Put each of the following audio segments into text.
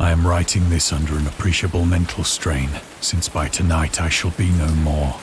I am writing this under an appreciable mental strain, since by tonight I shall be no more.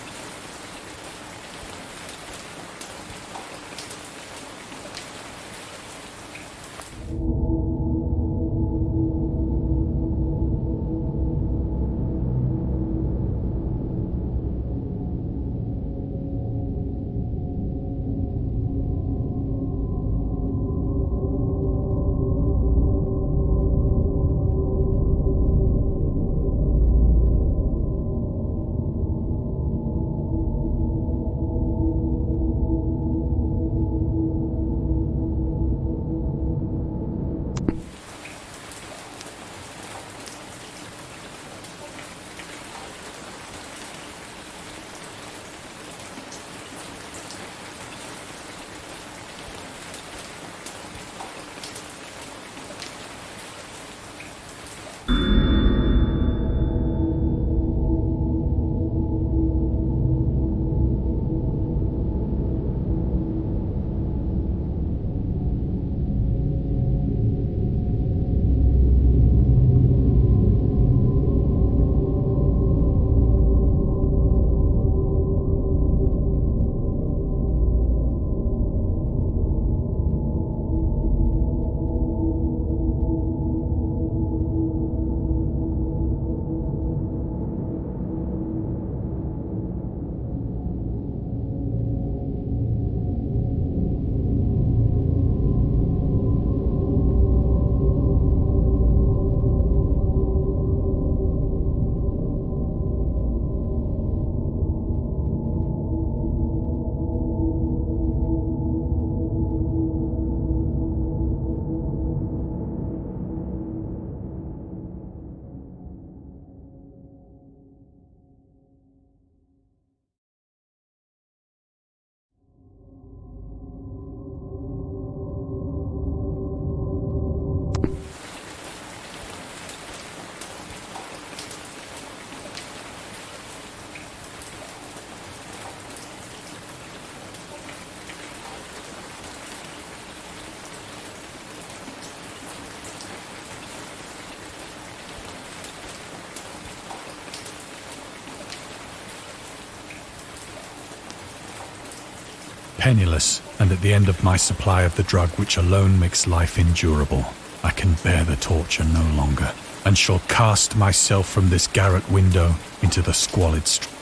Penniless, and at the end of my supply of the drug which alone makes life endurable, I can bear the torture no longer, and shall cast myself from this garret window into the squalid street.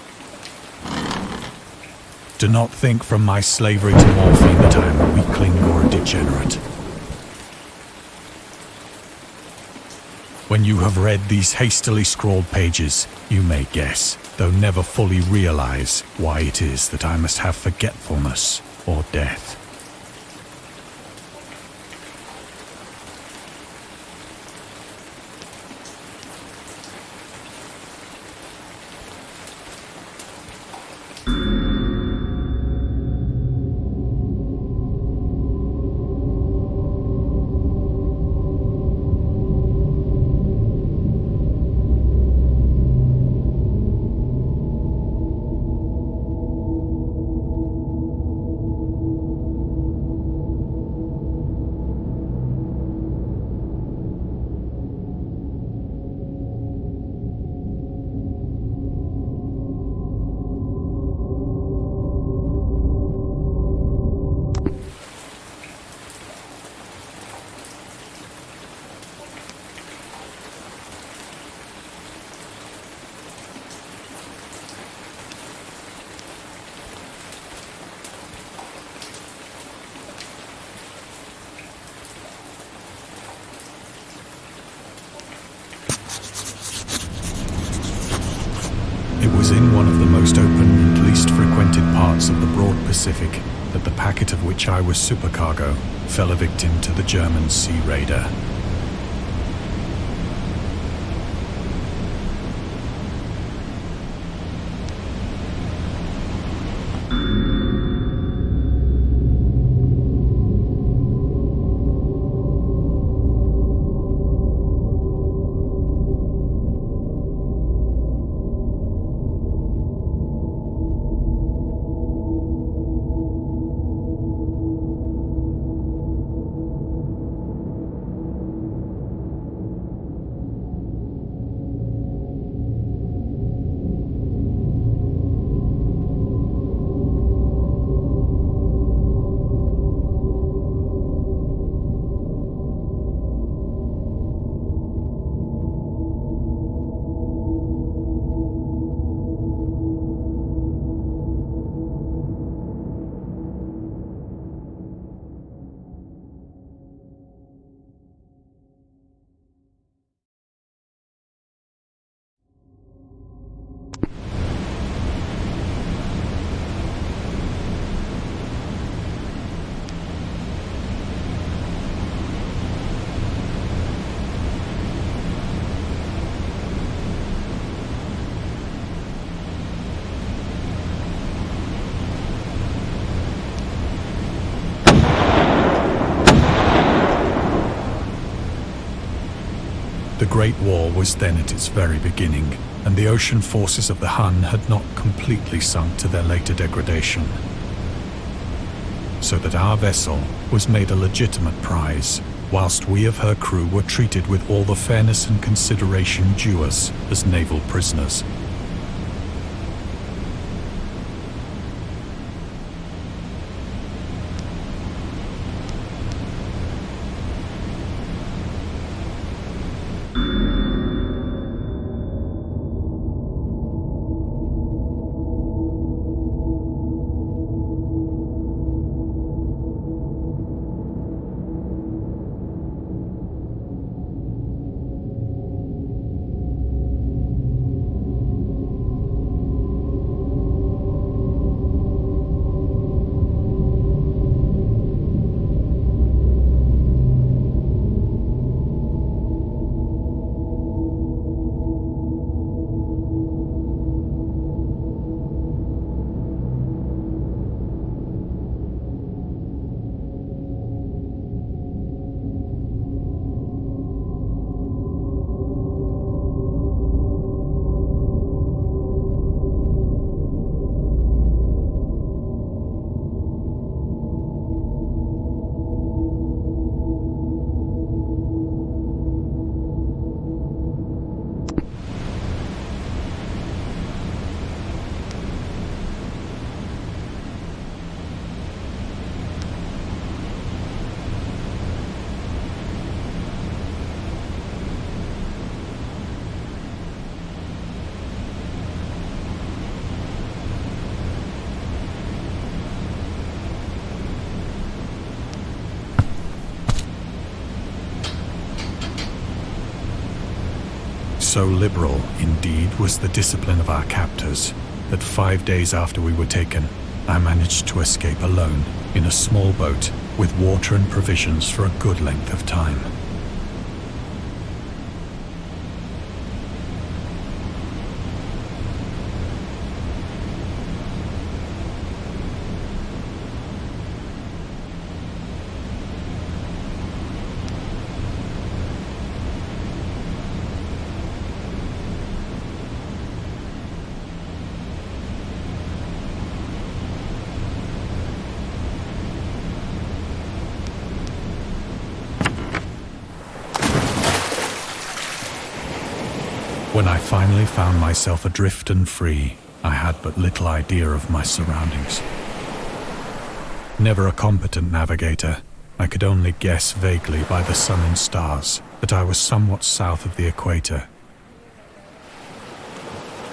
Do not think from my slavery to morphine that I am a weakling or a degenerate. When you have read these hastily scrawled pages, you may guess, though never fully realize, why it is that I must have forgetfulness or death. It was in one of the most open and least frequented parts of the broad Pacific that the packet of which I was supercargo fell a victim to the German sea raider. The Great War was then at its very beginning, and the ocean forces of the Hun had not completely sunk to their later degradation. So that our vessel was made a legitimate prize, whilst we of her crew were treated with all the fairness and consideration due us as naval prisoners. So liberal, indeed, was the discipline of our captors, that 5 days after we were taken, I managed to escape alone in a small boat with water and provisions for a good length of time. When I finally found myself adrift and free, I had but little idea of my surroundings. Never a competent navigator, I could only guess vaguely by the sun and stars that I was somewhat south of the equator.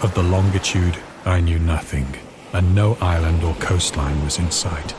Of the longitude, I knew nothing, and no island or coastline was in sight.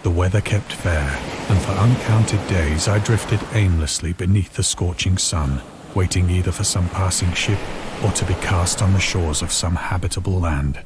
The weather kept fair, and for uncounted days I drifted aimlessly beneath the scorching sun, waiting either for some passing ship or to be cast on the shores of some habitable land.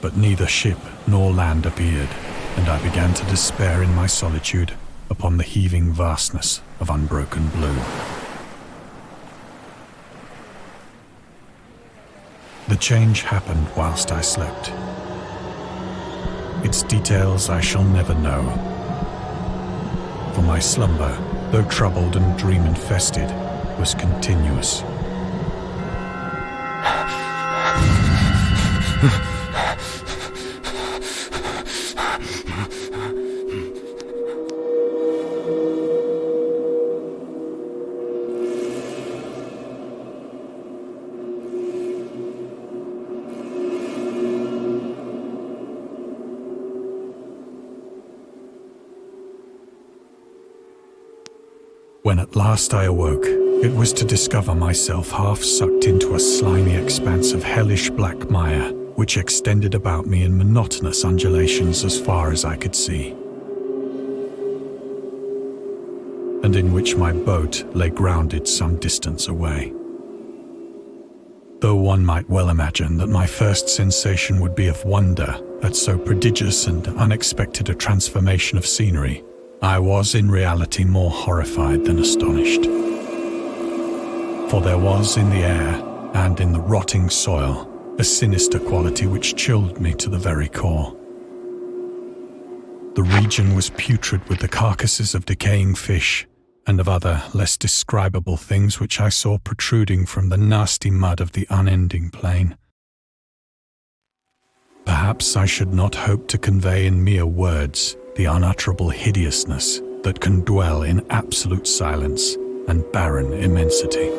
But neither ship nor land appeared, and I began to despair in my solitude upon the heaving vastness of unbroken blue. The change happened whilst I slept. Its details I shall never know, for my slumber, though troubled and dream-infested, was continuous. When at last I awoke, it was to discover myself half sucked into a slimy expanse of hellish black mire, which extended about me in monotonous undulations as far as I could see, and in which my boat lay grounded some distance away. Though one might well imagine that my first sensation would be of wonder at so prodigious and unexpected a transformation of scenery, I was in reality more horrified than astonished. For there was in the air and in the rotting soil a sinister quality which chilled me to the very core. The region was putrid with the carcasses of decaying fish and of other less describable things which I saw protruding from the nasty mud of the unending plain. Perhaps I should not hope to convey in mere words the unutterable hideousness that can dwell in absolute silence and barren immensity.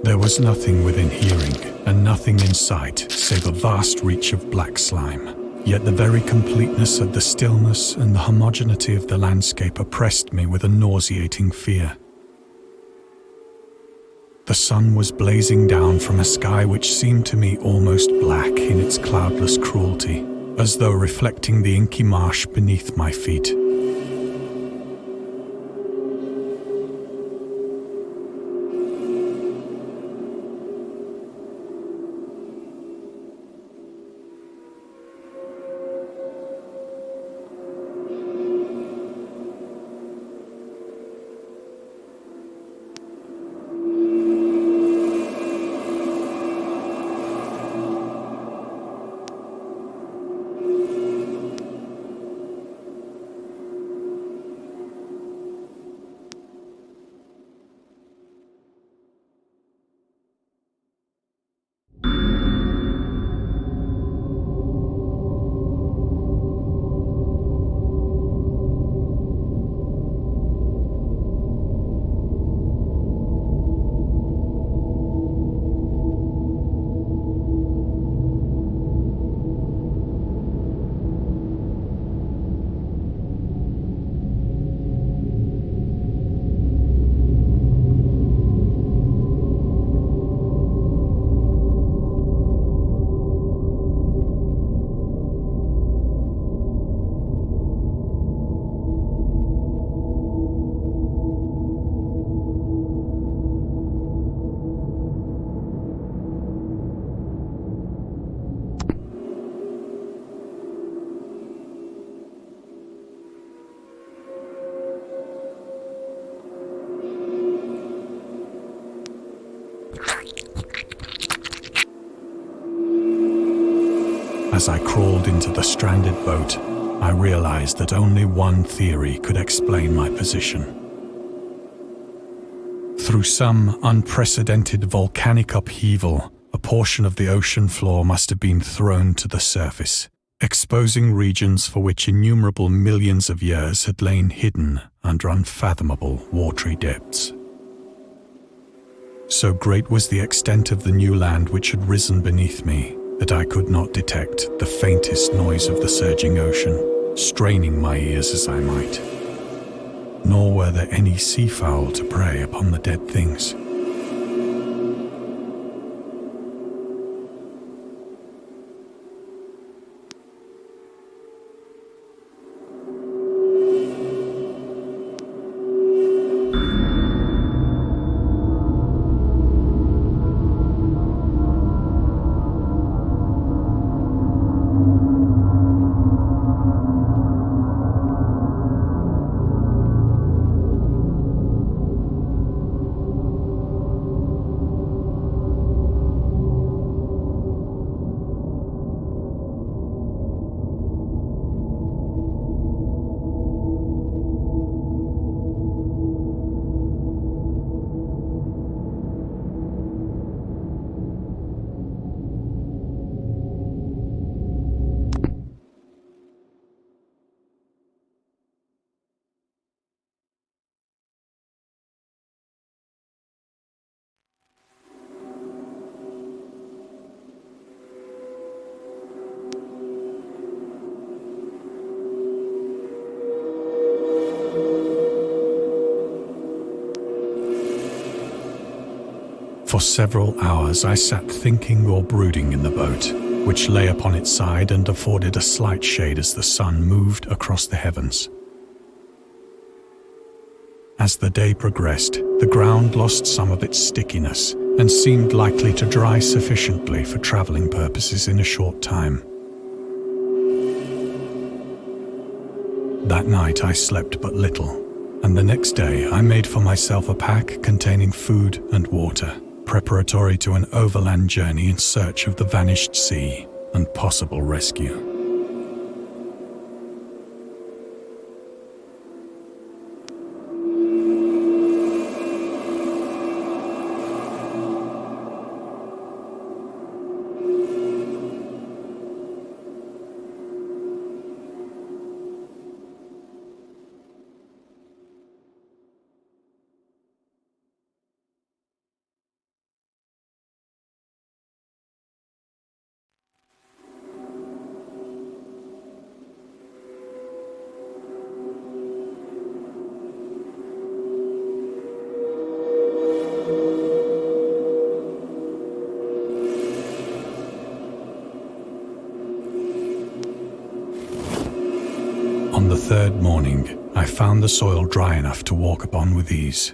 There was nothing within hearing and nothing in sight save a vast reach of black slime, yet the very completeness of the stillness and the homogeneity of the landscape oppressed me with a nauseating fear. The sun was blazing down from a sky which seemed to me almost black in its cloudless cruelty, as though reflecting the inky marsh beneath my feet. As I crawled into the stranded boat, I realized that only one theory could explain my position. Through some unprecedented volcanic upheaval, a portion of the ocean floor must have been thrown to the surface, exposing regions for which innumerable millions of years had lain hidden under unfathomable watery depths. So great was the extent of the new land which had risen beneath me that I could not detect the faintest noise of the surging ocean, straining my ears as I might. Nor were there any seafowl to prey upon the dead things. For several hours I sat thinking or brooding in the boat, which lay upon its side and afforded a slight shade as the sun moved across the heavens. As the day progressed, the ground lost some of its stickiness and seemed likely to dry sufficiently for traveling purposes in a short time. That night I slept but little, and the next day I made for myself a pack containing food and water, preparatory to an overland journey in search of the vanished sea and possible rescue. On the third morning, I found the soil dry enough to walk upon with ease.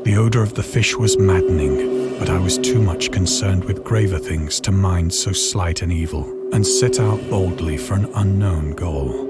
The odor of the fish was maddening, but I was too much concerned with graver things to mind so slight an evil, and set out boldly for an unknown goal.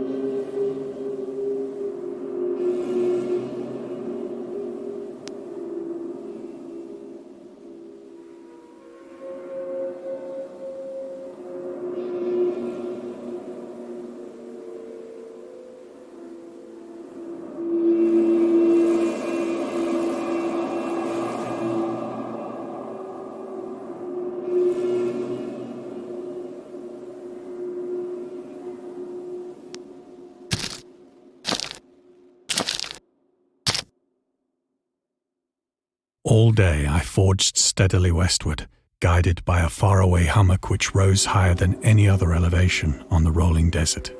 All day I forged steadily westward, guided by a faraway hummock which rose higher than any other elevation on the rolling desert.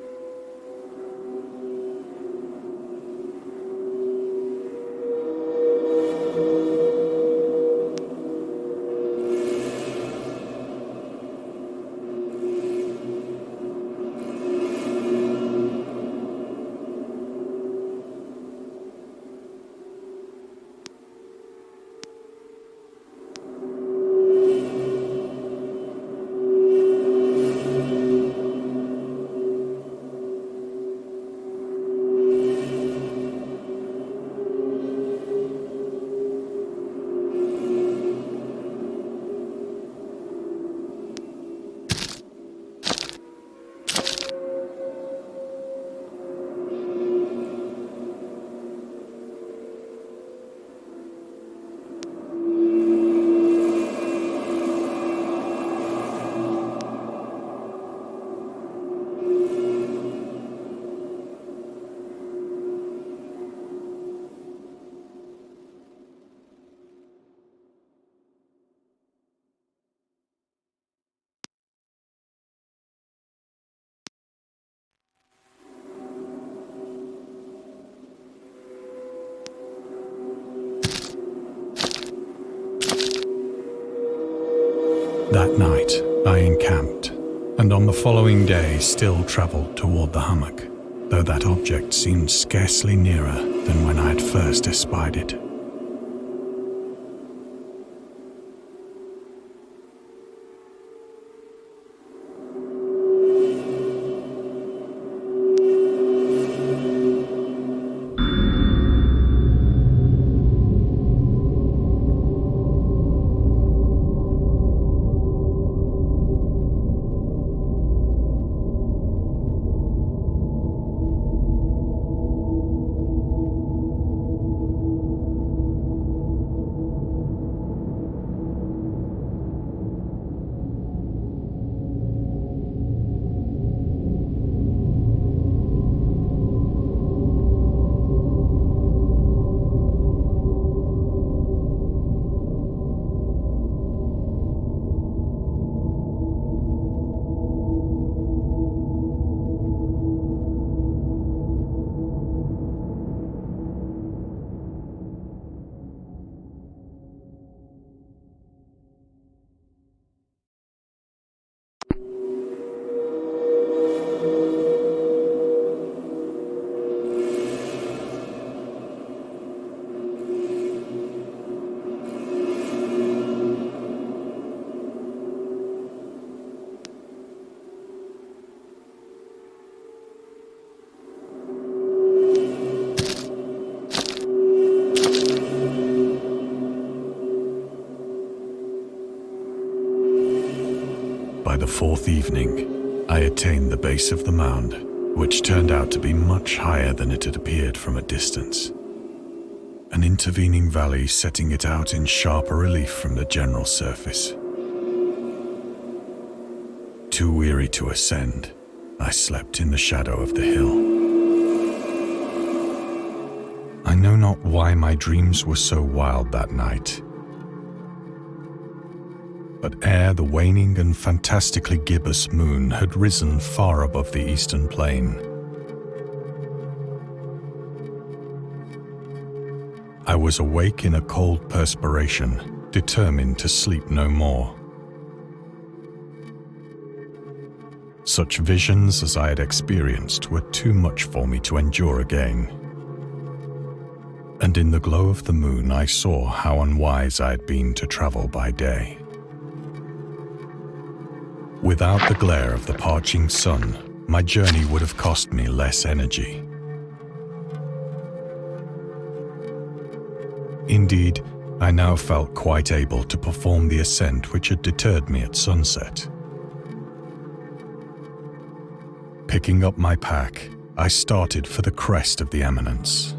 That night I encamped, and on the following day still travelled toward the hummock, though that object seemed scarcely nearer than when I had first espied it. the fourth evening, I attained the base of the mound, which turned out to be much higher than it had appeared from a distance. An intervening valley setting it out in sharper relief from the general surface. Too weary to ascend, I slept in the shadow of the hill. I know not why my dreams were so wild that night. But ere the waning and fantastically gibbous moon had risen far above the eastern plain, I was awake in a cold perspiration, determined to sleep no more. Such visions as I had experienced were too much for me to endure again. And in the glow of the moon I saw how unwise I had been to travel by day. Without the glare of the parching sun, my journey would have cost me less energy. Indeed, I now felt quite able to perform the ascent which had deterred me at sunset. Picking up my pack, I started for the crest of the eminence.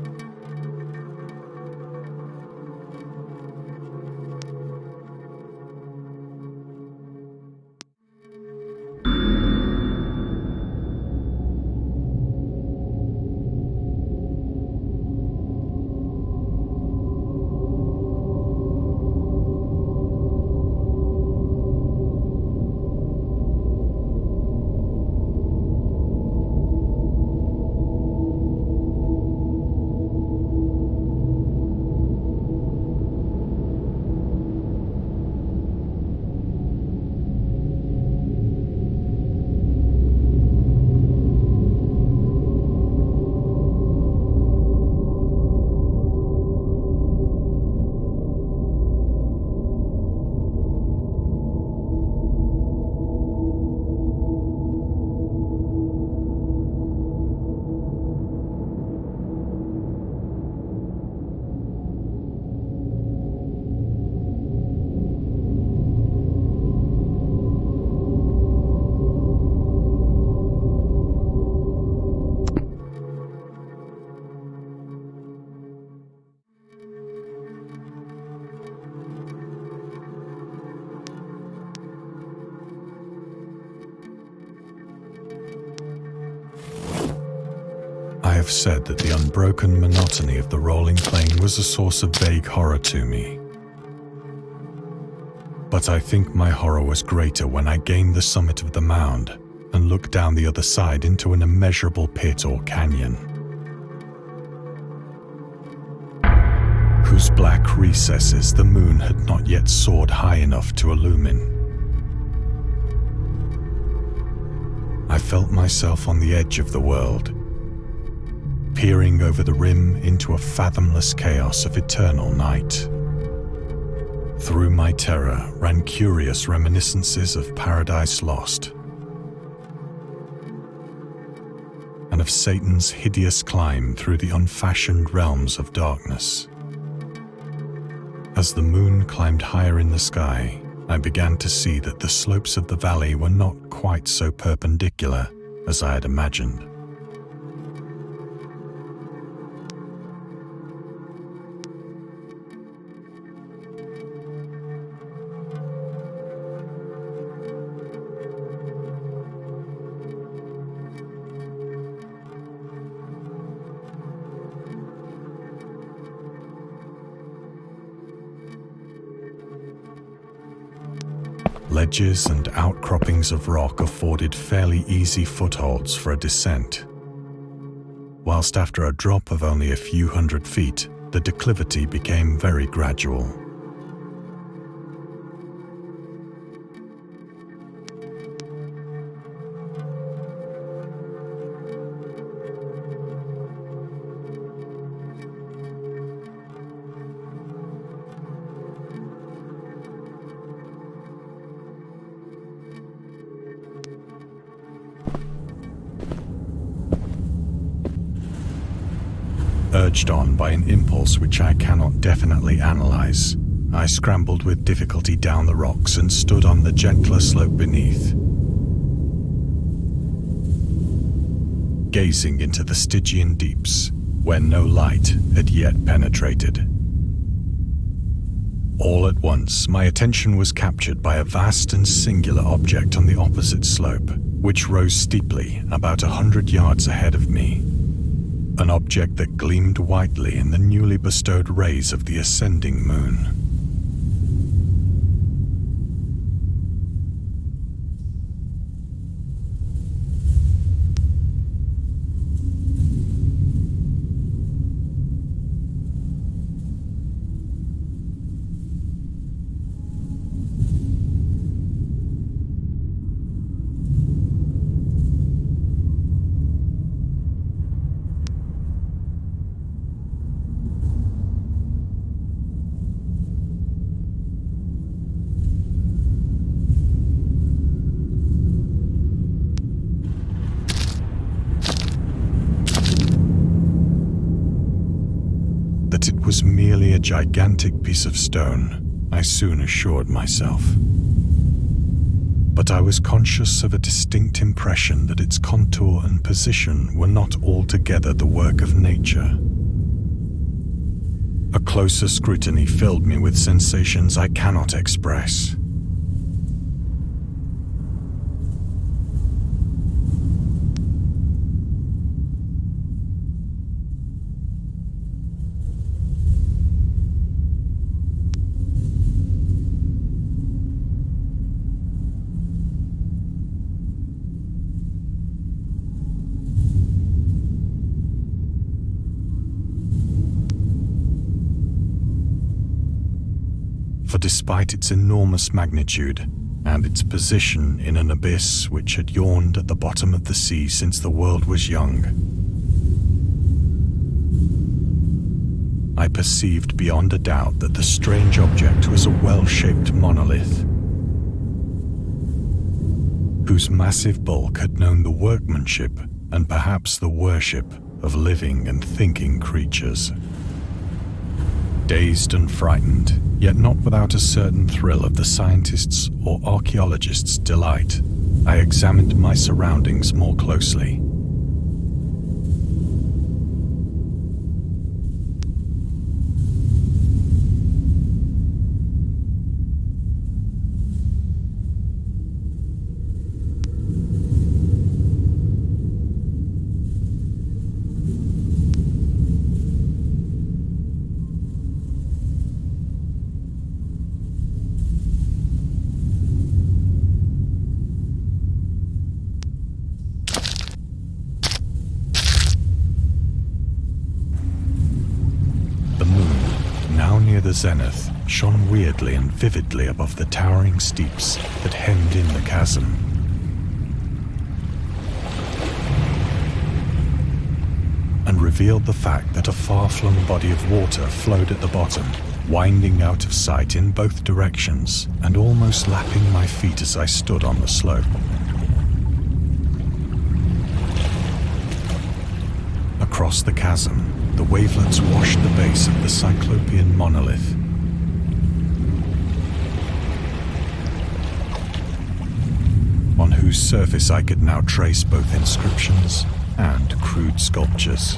I have said that the unbroken monotony of the rolling plain was a source of vague horror to me. But I think my horror was greater when I gained the summit of the mound and looked down the other side into an immeasurable pit or canyon, whose black recesses the moon had not yet soared high enough to illumine. I felt myself on the edge of the world, peering over the rim into a fathomless chaos of eternal night. Through my terror ran curious reminiscences of Paradise Lost, and of Satan's hideous climb through the unfashioned realms of darkness. As the moon climbed higher in the sky, I began to see that the slopes of the valley were not quite so perpendicular as I had imagined. Ledges and outcroppings of rock afforded fairly easy footholds for a descent, whilst after a drop of only a few hundred feet, the declivity became very gradual. Urged on by an impulse which I cannot definitely analyze, I scrambled with difficulty down the rocks and stood on the gentler slope beneath, gazing into the Stygian deeps, where no light had yet penetrated. All at once, my attention was captured by a vast and singular object on the opposite slope, which rose steeply about 100 yards ahead of me. An object that gleamed whitely in the newly bestowed rays of the ascending moon. That it was merely a gigantic piece of stone, I soon assured myself. But I was conscious of a distinct impression that its contour and position were not altogether the work of nature. A closer scrutiny filled me with sensations I cannot express. For despite its enormous magnitude and its position in an abyss which had yawned at the bottom of the sea since the world was young, I perceived beyond a doubt that the strange object was a well-shaped monolith, whose massive bulk had known the workmanship and perhaps the worship of living and thinking creatures. Dazed and frightened, yet not without a certain thrill of the scientist's or archaeologist's delight, I examined my surroundings more closely. The zenith shone weirdly and vividly above the towering steeps that hemmed in the chasm. And revealed the fact that a far-flung body of water flowed at the bottom, winding out of sight in both directions and almost lapping my feet as I stood on the slope. Across the chasm, the wavelets washed the base of the cyclopean monolith. On whose surface I could now trace both inscriptions and crude sculptures.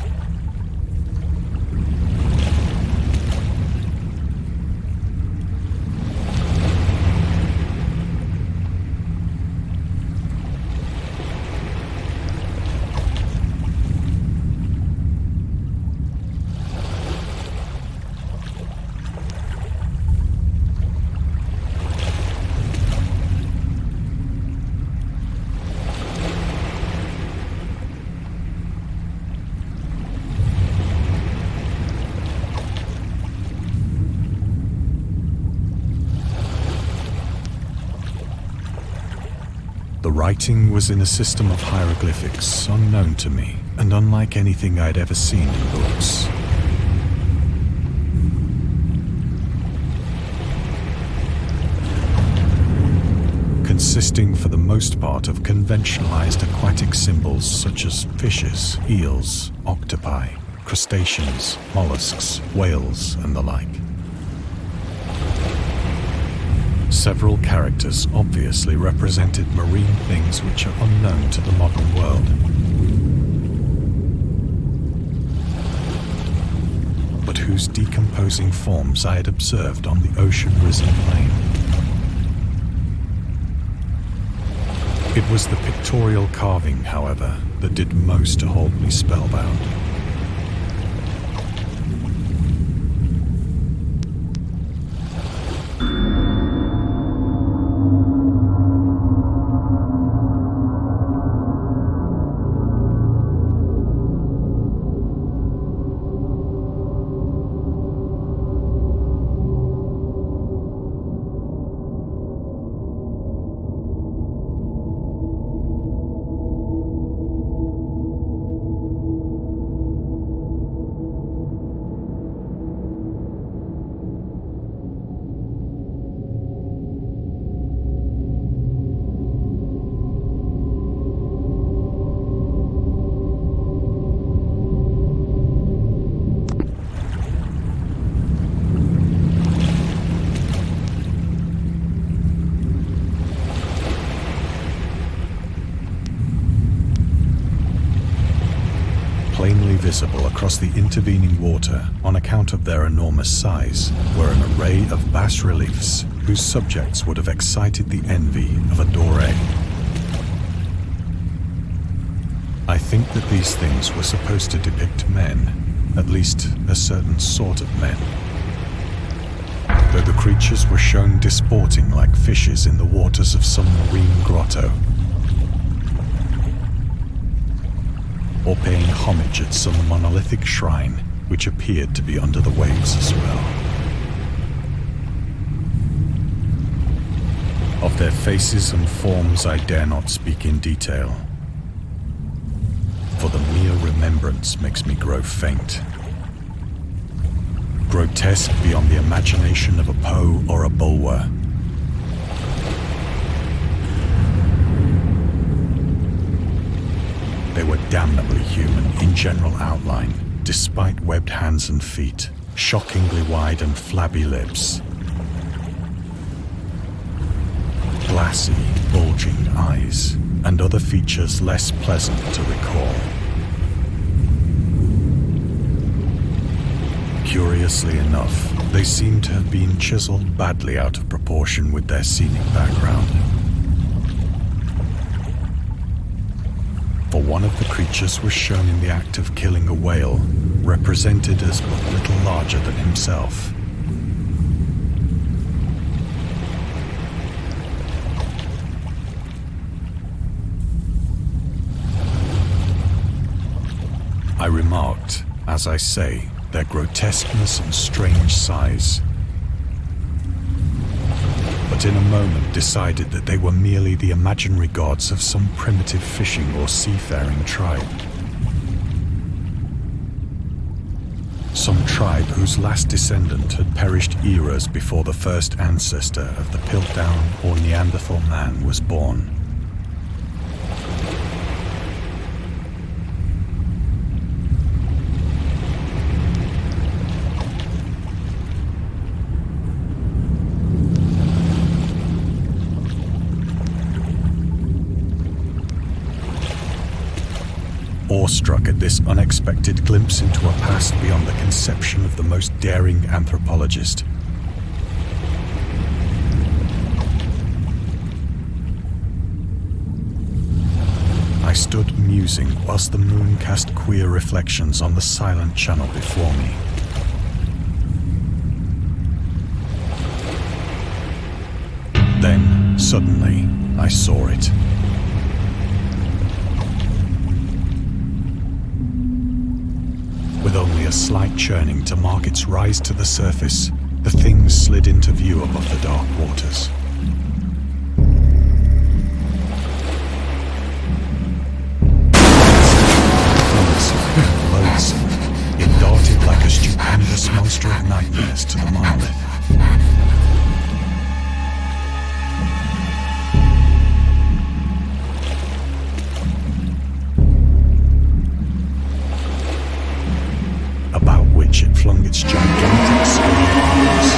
The writing was in a system of hieroglyphics unknown to me and unlike anything I'd ever seen in books. Consisting for the most part of conventionalized aquatic symbols such as fishes, eels, octopi, crustaceans, mollusks, whales, and the like. Several characters obviously represented marine things which are unknown to the modern world. whose decomposing forms I had observed on the ocean-risen plain. It was the pictorial carving, however, that did most to hold me spellbound. Plainly visible across the intervening water on account of their enormous size were an array of bas-reliefs whose subjects would have excited the envy of a doré. I think that these things were supposed to depict men, at least a certain sort of men. Though the creatures were shown disporting like fishes in the waters of some marine grotto, or paying homage at some monolithic shrine which appeared to be under the waves as well. Of their faces and forms I dare not speak in detail, for the mere remembrance makes me grow faint. Grotesque beyond the imagination of a Poe or a Bulwer. They were damnably human in general outline, despite webbed hands and feet, shockingly wide and flabby lips, glassy, bulging eyes, and other features less pleasant to recall. Curiously enough, they seem to have been chiseled badly out of proportion with their scenic background. For one of the creatures was shown in the act of killing a whale, represented as but little larger than himself. I remarked, as I say, their grotesqueness and strange size, but in a moment decided that they were merely the imaginary gods of some primitive fishing or seafaring tribe. Some tribe whose last descendant had perished eras before the first ancestor of the Piltdown or Neanderthal man was born. Awestruck at this unexpected glimpse into a past beyond the conception of the most daring anthropologist, I stood musing whilst the moon cast queer reflections on the silent channel before me. Then, suddenly, I saw it. With only a slight churning to mark its rise to the surface, the thing slid into view above the dark waters. Loathsome, it darted like a stupendous monster of nightmares to the monolith. It flung its gigantic scaly arms,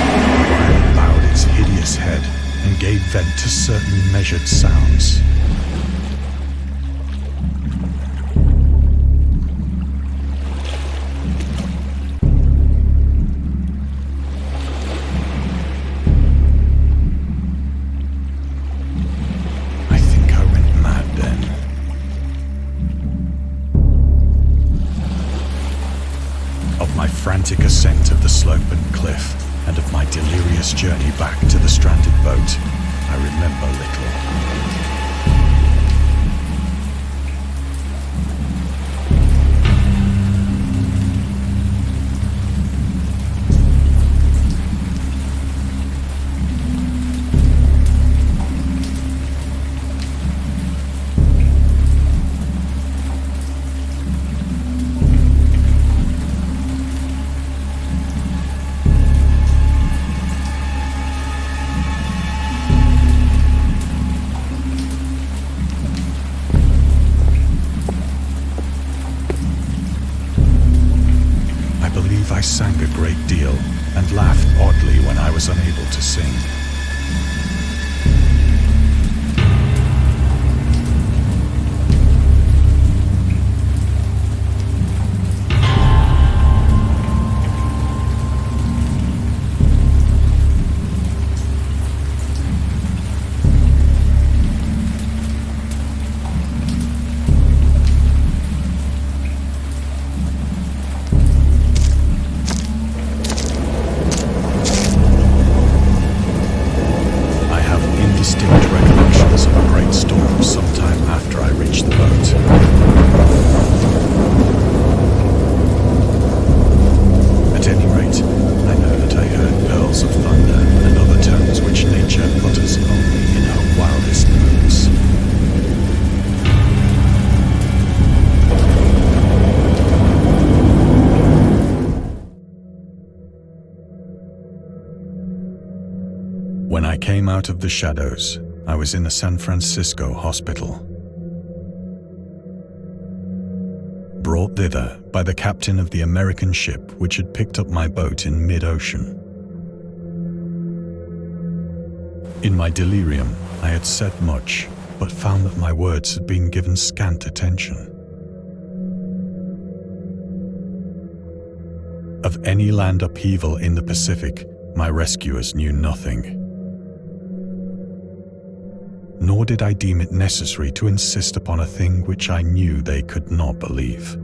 while it bowed its hideous head and gave vent to certain measured sounds. back to the stranded boat, I remember little. I sang a great deal and laughed oddly when I was unable to sing. When I came out of the shadows, I was in a San Francisco hospital. Brought thither by the captain of the American ship which had picked up my boat in mid-ocean. In my delirium, I had said much, but found that my words had been given scant attention. Of any land upheaval in the Pacific, my rescuers knew nothing. Nor did I deem it necessary to insist upon a thing which I knew they could not believe.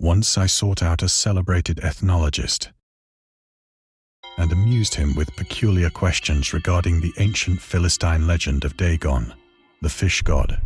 Once I sought out a celebrated ethnologist and amused him with peculiar questions regarding the ancient Philistine legend of Dagon, the fish god.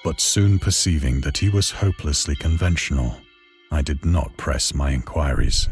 But soon perceiving that he was hopelessly conventional, I did not press my inquiries.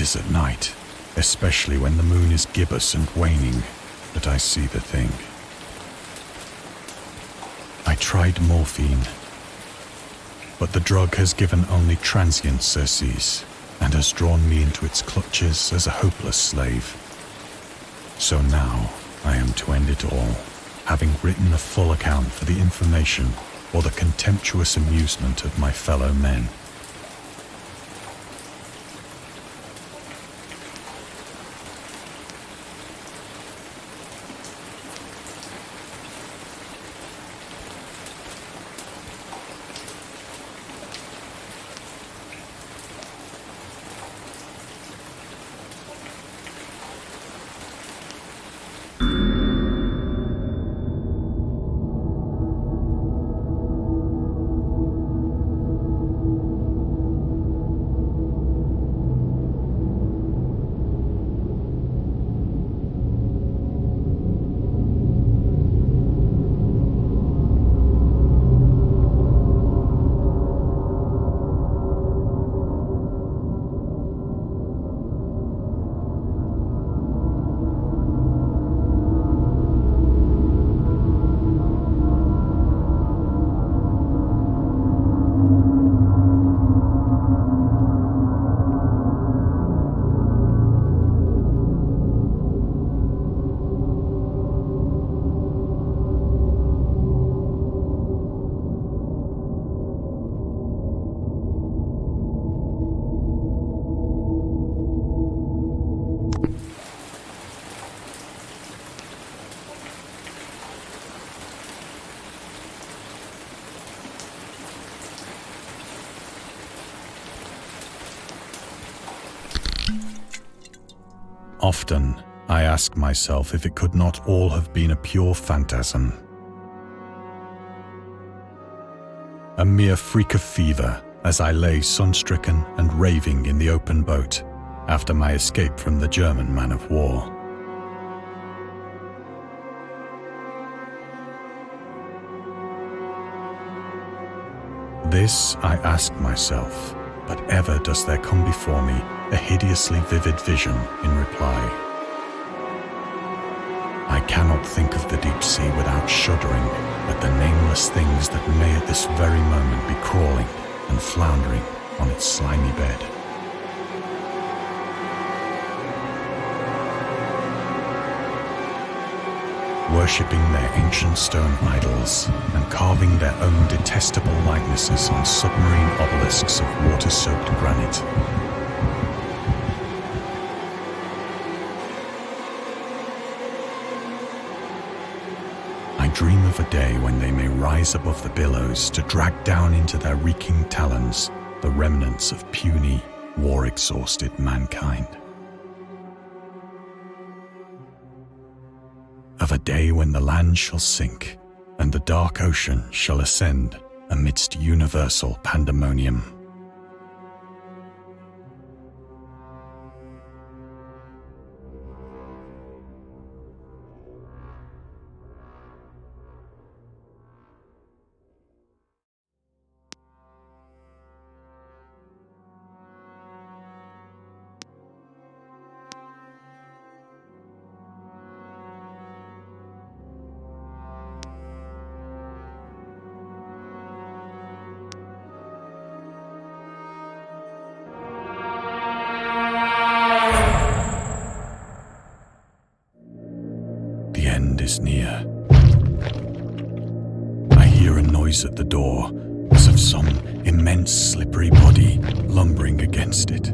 is at night, especially when the moon is gibbous and waning, that I see the thing. I tried morphine, but the drug has given only transient surcease and has drawn me into its clutches as a hopeless slave. So now I am to end it all, having written a full account for the information or the contemptuous amusement of my fellow men. Often, I ask myself if it could not all have been a pure phantasm. A mere freak of fever as I lay sun-stricken and raving in the open boat after my escape from the German man of war. This I ask myself, but ever does there come before me a hideously vivid vision in reply. I cannot think of the deep sea without shuddering at the nameless things that may at this very moment be crawling and floundering on its slimy bed. Worshipping their ancient stone idols and carving their own detestable likenesses on submarine obelisks of water-soaked granite. I dream of a day when they may rise above the billows to drag down into their reeking talons the remnants of puny, war-exhausted mankind. Of a day when the land shall sink and the dark ocean shall ascend amidst universal pandemonium. The end is near. I hear a noise at the door, as of some immense slippery body lumbering against it.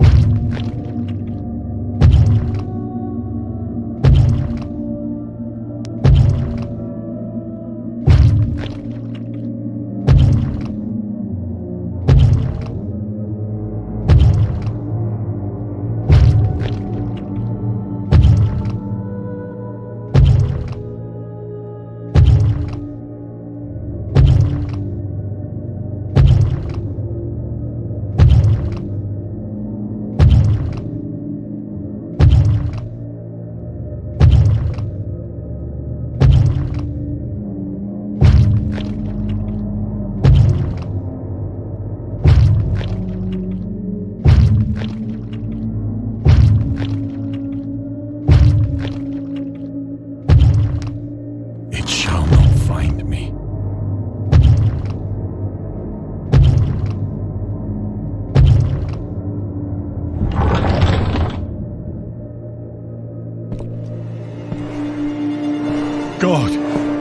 God,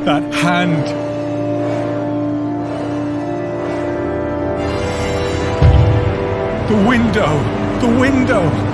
that hand! The window! The window!